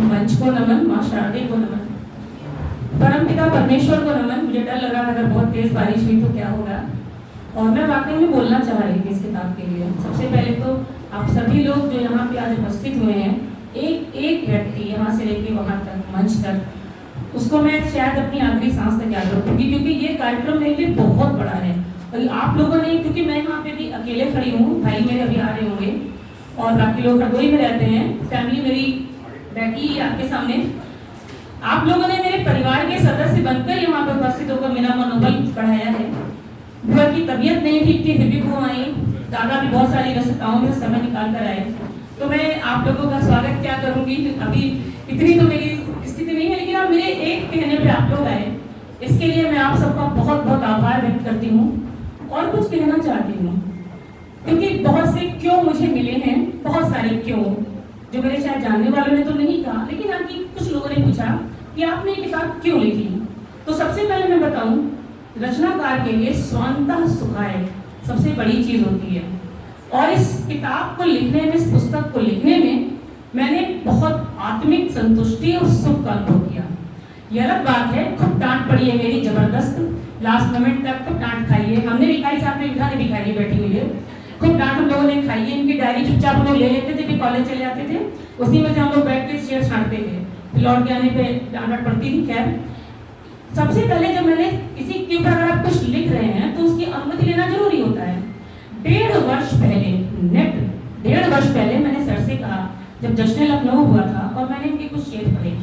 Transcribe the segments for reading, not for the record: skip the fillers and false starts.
मंच को नमन, माँ शारदे को नमन, परमपिता परमेश्वर को नमन। मुझे डर लगा अगर बहुत तेज बारिश हुई तो क्या होगा, और मैं वाकई में बोलना चाह रही थी इस किताब के लिए। सबसे पहले तो आप सभी लोग जो यहाँ पे आज उपस्थित हुए हैं, एक एक व्यक्ति यहाँ से लेके वहाँ तक मंच तक, उसको मैं शायद अपनी आखिरी सांस तक याद रखूंगी, क्योंकि ये कार्यक्रम मेरे लिए बहुत बड़ा है। और आप लोगों ने, क्योंकि मैं यहाँ पे भी अकेले खड़ी हूँ, भाई मेरे अभी आ रहे होंगे और बाकी लोग हरदोई में रहते हैं, फैमिली मेरी बैठी है आपके सामने। आप लोगों ने मेरे परिवार के सदस्य बनकर यहाँ पर उपस्थित होकर मेरा मनोबल बढ़ाया है। बुआ की तबीयत नहीं ठीक थी, फिर भी बुआ आई। दादा भी बहुत सारी व्यस्तताओं में समय निकाल कर आए। तो मैं आप लोगों का स्वागत क्या करूंगी, अभी इतनी तो मेरी स्थिति नहीं है, लेकिन आप मेरे एक कहने पे आप लोग आए, इसके लिए मैं आप सबका बहुत बहुत आभार व्यक्त करती हूँ। और कुछ कहना चाहती हूँ, क्योंकि बहुत से क्यों मुझे मिले हैं, बहुत सारे क्यों, जो मेरे शायद जानने वालों ने तो नहीं कहा, लेकिन आपकी कुछ लोगों ने पूछा कि आपने ये किताब क्यों लिखी। तो सबसे पहले मैं बताऊं, रचनाकार के लिए स्वांतः सुखाय सबसे बड़ी चीज होती है। और इस किताब को लिखने में, इस पुस्तक को लिखने में मैंने बहुत आत्मिक संतुष्टि और सुख का अनुभव किया। यह अलग बात है, खूब डांट पड़ी है मेरी जबरदस्त, लास्ट मोमेंट तक खूब डांट खाई है हमने भी खाई, साथ में विधा ने भी खाई है, बैठी हुई है। खूब डांट हम लोगों ने खाई है। इनकी डायरी चुपचाप हम लोग ले लेते थे, फिर कॉलेज चले जाते थे, उसी में से हम लोग बैठ के शेयर छांटते थे, फिर लौट के आने पे डांट पड़ती थी। खैर, सबसे पहले जब मैंने किसी के ऊपर अगर आप कुछ लिख रहे हैं तो उसकी अनुमति लेना जरूरी होता है। 1.5 वर्ष पहले, नेट 1.5 वर्ष पहले मैंने सर से कहा, जब जश्न लखनऊ हुआ था और मैंने इनके कुछ शेर पढ़े,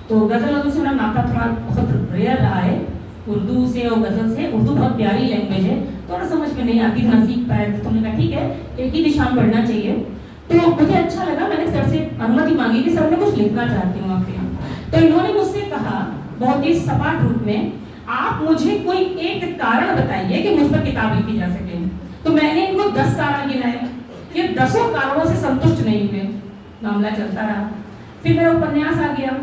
तो गजल उर्दू से मेरा नाता थोड़ा बहुत रेयर रहा है, उर्दू से और गजल से। उर्दू बहुत प्यारी लैंग्वेज है, थोड़ा समझ में नहीं आती, ना सीख पाए, तो तुमने कहा ठीक है, एक ही दिशा में बढ़ना चाहिए। तो मुझे अच्छा लगा, मैंने सर से अनुमति मांगी कि सर मैं कुछ लिखना चाहती हूँ आपके यहाँ। तो इन्होंने मुझसे कहा बहुत ही सपाट रूप में, आप मुझे कोई एक कारण बताइए कि मुझ पर किताब लिखी जा सके। तो मैंने इनको 10 कारण गिनाए, ये 10 कारणों से संतुष्ट नहीं हुए, मामला चलता रहा। फिर मेरा उपन्यास आ गया।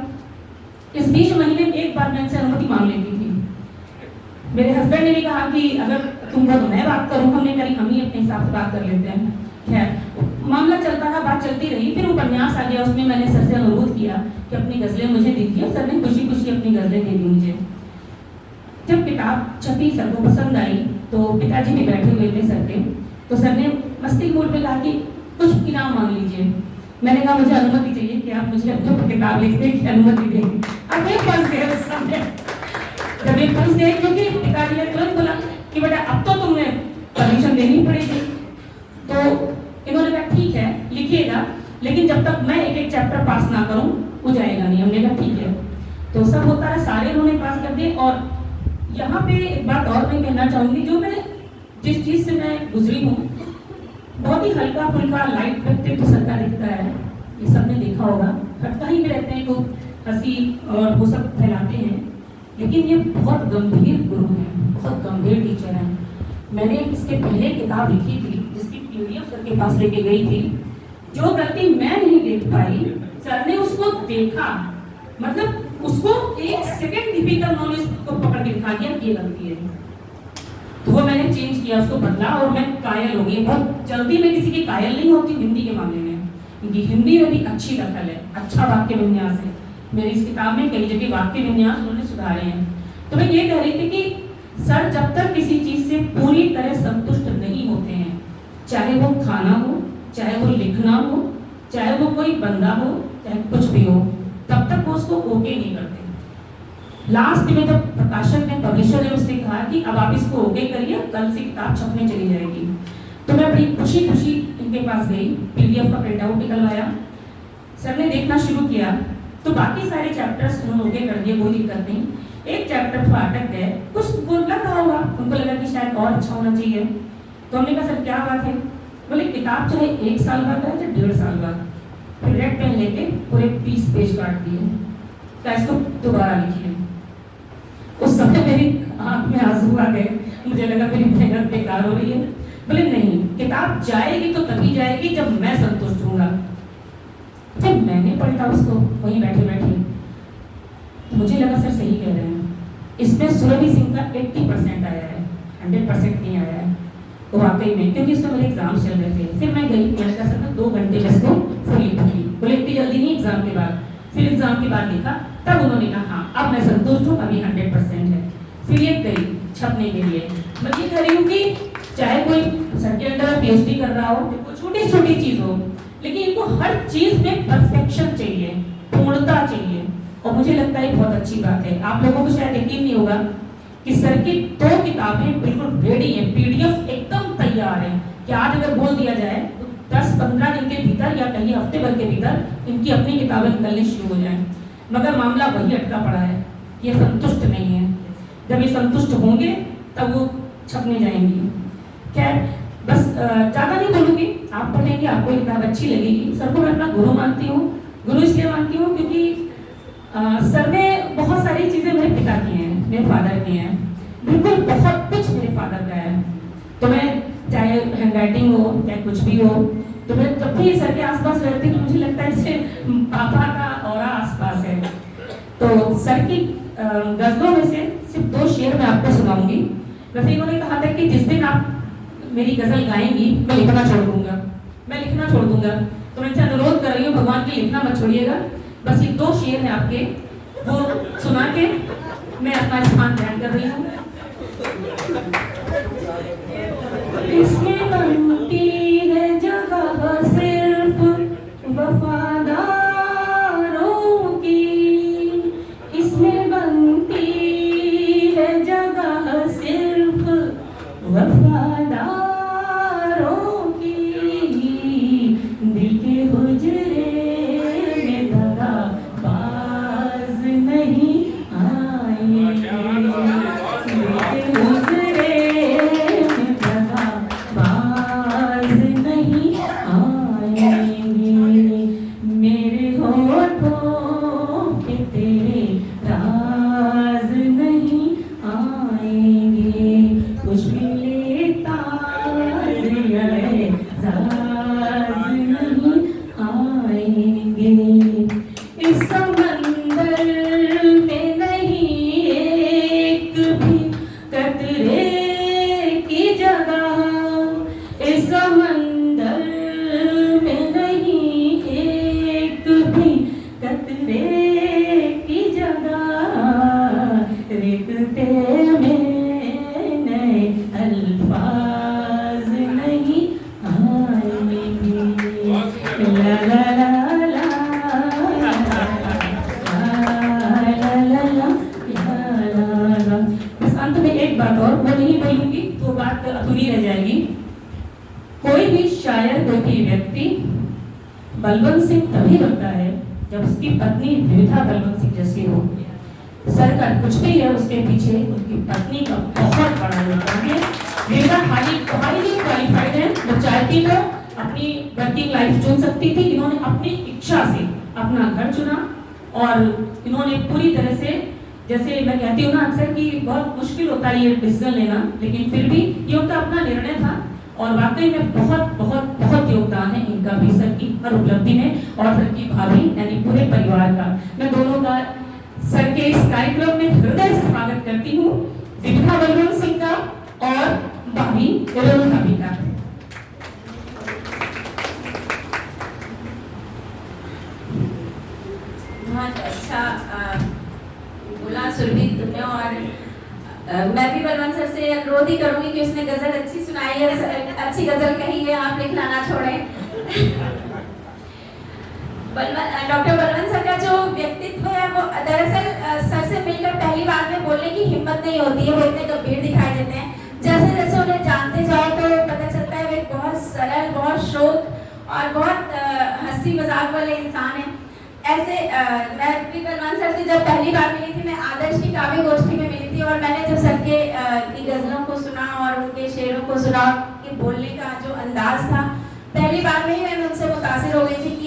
इस बीच महीने में एक बार मैं इनसे अनुमति मांग लेती थी। मेरे हस्बैंड ने भी कहा कि अगर तुम तो मैं बात करूँ, हमने कहा हम ही अपने हिसाब से बात कर लेते हैं। खैर, मामला चलता रहा, बात चलती रही। फिर उपन्यास आ गया, उसमें मैंने सर से अनुरोध किया कि अपनी गजलें मुझे दीजिए। सर ने खुशी खुशी अपनी गजलें दे दी मुझे। जब किताब छपी, सर को पसंद आई, तो पिताजी भी बैठे हुए थे सर के, तो सर ने मस्ती मूड में कहा कि कुछ इनाम मांग लीजिए। मैंने कहा मुझे अनुमति चाहिए कि आप मुझे अपनी किताब लिखने की अनुमति देंगे। अब ये फंस गए उस समय, जब ये फंस गए, क्योंकि पिताजी ने तुरंत बोला कि बेटा अब तो तुमने परमिशन देनी पड़ेगी। तो इन्होंने कहा ठीक है लिखिएगा, लेकिन जब तक मैं एक एक चैप्टर पास ना करूं वो जाएगा नहीं। हमने कहा ठीक है। तो सब होता है, सारे इन्होंने पास कर दिए। और यहाँ पे एक बात और मैं कहना चाहूंगी, जो मैं जिस चीज से मैं गुजरी हूँ, बहुत ही हल्का फुल्का लाइट व्यक्तित्व सबका दिखता है, ये सबने देखा होगा, हटका ही में रहते हैं, खूब हंसी और वो सब फैलाते हैं, लेकिन ये बहुत गंभीर गुरु हैं, बहुत गंभीर टीचर हैं। मैंने इसके पहले किताब लिखी थी जिसकी पीडीएफ सर के पास लेके गई थी। जो गलती मैं नहीं देख पाई, सर ने उसको देखा, मतलब उसको एक सेकंड टिपिकल नॉलेज को पकड़ के दिखा दिया कि ये गलती है। तो वो मैंने चेंज किया, उसको बदला, और मैं कायल हो गई। बहुत जल्दी मैं किसी की कायल नहीं होती हिंदी के मामले में, क्योंकि हिंदी में भी अच्छी दखल है, अच्छा वाक्य विन्यास है। मेरी इस किताब में कई जगह वाक्य विन्यास उन्होंने सुधारे हैं। तो मैं ये कह रही थी कि सर जब तक किसी चीज से पूरी तरह संतुष्ट नहीं होते हैं, चाहे वो खाना हो, चाहे वो लिखना हो, चाहे वो कोई बंदा हो, चाहे कुछ भी हो, तब तक वो उसको ओके नहीं करते। लास्ट में जब प्रकाशक ने, पब्लिशर ने उससे कहा कि अब आप इसको ओके करिए, कल से किताब छपने चली जाएगी, तो मैं बड़ी खुशी खुशी इनके पास गई, पीडीएफ का प्रिंट आउट निकलवाया। सर ने देखना शुरू किया, तो बाकी सारे चैप्टर्स उन्होंने ओके कर दिए, कोई दिक्कत नहीं। एक चैप्टर थोड़ा अटक गए, कुछ लग रहा होगा, उनको लगा कि शायद और अच्छा होना चाहिए। तो हमने कहा सर क्या बात है? बोले किताब चाहे 1 साल बाद है चाहे 1.5 साल बाद। फिर रेड पेन लेके पूरे 20 पेज काट दिए, क्या इसको दोबारा लिखिए। उस समय मेरी आंख में आंसू आ गए, मुझे लगा मेरी मेहनत बेकार हो रही है। बोले नहीं, किताब जाएगी तो तभी जाएगी जब मैं संतुष्ट हूँगा। जब मैंने पढ़ा उसको वहीं बैठे बैठे, तो मुझे लगा सर सही कह रहे हैं, इसमें सुरभि सिंह का 80% आया है, 100% नहीं आया है। तो वाकई में, क्योंकि उस समय मेरे एग्जाम चल रहे थे। फिर मैं गई, मैंने कहा सर मैं 2 घंटे में इसको फुल लिखूंगी। बोले इतनी जल्दी नहीं एग्जाम के बाद। फिर एग्जाम के बाद लिखा, तब उन्होंने कहा हाँ अब मैं संतुष्ट हूँ, अभी 100% है। फिर ये गई छपने के लिए। मैं ये कह रही हूँ कि चाहे कोई सर के अंदर पीएचडी कर रहा हो, कोई छोटी छोटी चीज हो, लेकिन इनको हर चीज में परफेक्शन चाहिए, पूर्णता चाहिए। और मुझे लगता है बहुत अच्छी बात है। आप लोगों को शायद यकीन नहीं होगा कि सर की 2 किताबें बिल्कुल रेडी है, पीडीएफ एकदम तैयार है कि आज अगर बोल दिया जाए तो 10-15 दिन के भीतर या कहीं हफ्ते भर के भीतर इनकी अपनी किताबें निकलनी शुरू हो जाए। मगर मामला वही अटका पड़ा है, ये संतुष्ट नहीं है। जब ये संतुष्ट होंगे तब वो छपने जाएंगी। खैर बस ज़्यादा नहीं बोलूँगी, आप पढ़ेंगे, आपको किताब अच्छी लगेगी। सर को मैं अपना गुरु मानती हूँ। गुरु इसलिए मानती हूँ क्योंकि सर ने बहुत सारी चीज़ें मेरे पिता की हैं, मेरे फादर की हैं, बिल्कुल बहुत कुछ मेरे फादर का है। तो मैं चाहे हैंड राइटिंग हो चाहे कुछ भी हो, तो मैं जब भी सर के आसपास रहती हूँ मुझे लगता है जैसे पापा का ऑरा आसपास है। तो सर की गज़लों में से सिर्फ 2 शेर मैं आपको सुनाऊंगी। वैसे इन्होंने कहा था कि जिस दिन आप मेरी गजल गाएंगी मैं लिखना छोड़ दूंगा, मैं लिखना छोड़ दूंगा। तो मैं इनसे अनुरोध कर रही हूँ, भगवान के लिखना मत छोड़िएगा। बस ये 2 शेर हैं आपके, वो सुना के मैं अपना स्थान ग्रहण कर रही हूँ। इसमें बनती है जगह सिर्फ वफादारों की, इसमें बनती है जगह सिर्फ वफादारों की। दिल के हुजरे में दगा बाज नहीं आएंगे, दिल के हुजरे में दगा बाज नहीं आएंगे। मेरे होठों पे तेरे राज नहीं आएंगे, कुछ भी लेता जाज नहीं आएंगे। इस समंदर में नहीं एक भी कतरे की जगह, इस समंदर में नहीं एक भी कतरे की जगह। रिश्ते में नए अल्फाज नहीं आएंगे। ला ला ला ला ला ला। बस अंत में एक बात और, वो नहीं बोलूंगी तो बात अधूरी रह जाएगी। कोई भी शायर, कोई भी व्यक्ति बलवंत सिंह तभी बनता है जब उसकी पत्नी विविधा बलवंत सिंह जैसी हो। सर का कुछ भी है, उसके पीछे उनकी पत्नी का बहुत बड़ा योगदान है। विविधा हाईली क्वालिफाइड है, वो चाहती तो अपनी वर्किंग लाइफ चुन सकती थी। इन्होंने अपनी इच्छा से अपना घर चुना और इन्होंने पूरी तरह से, जैसे मैं कहती हूँ ना अक्सर कि बहुत मुश्किल होता है ये डिसीजन लेना, लेकिन फिर भी ये उनका अपना निर्णय था। और वाकई में बहुत बहुत बहुत योगदान है इनका भी सर की हर उपलब्धि में, और सर की भाभी यानी पूरे परिवार का। मैं दोनों का सर के इस कार्यक्रम में हृदय से स्वागत करती हूँ, विविधा बलवंत सिंह का और भाभी रेणु भाभी का। बहुत अच्छा बोला सुरभि तुमने, और मैं भी बलवंत सर से अनुरोध ही करूंगी कि उसने गजल अच्छी सुनाई है, अच्छी गजल कही है, आप लिखना ना छोड़ें। डॉक्टर बलवंत सर का जो व्यक्तित्व है वो दरअसल सर से मिलकर पहली बार में बोलने की हिम्मत नहीं होती है, वो इतने गंभीर दिखाई देते हैं। जैसे जैसे उन्हें जानते जाओ तो पता चलता है वे बहुत सरल, बहुत शोक और बहुत हंसी मजाक वाले इंसान हैं। ऐसे मैं भी बलवंत सर से जब पहली बार मिली थी, मैं आदर्श की काव्य गोष्ठी में मिली थी, और मैंने जब सर के की गजलों को सुना और उनके शेरों को सुना, उनके बोलने का जो अंदाज था, पहली बार में ही मैं उनसे मुतासिर हो गई थी कि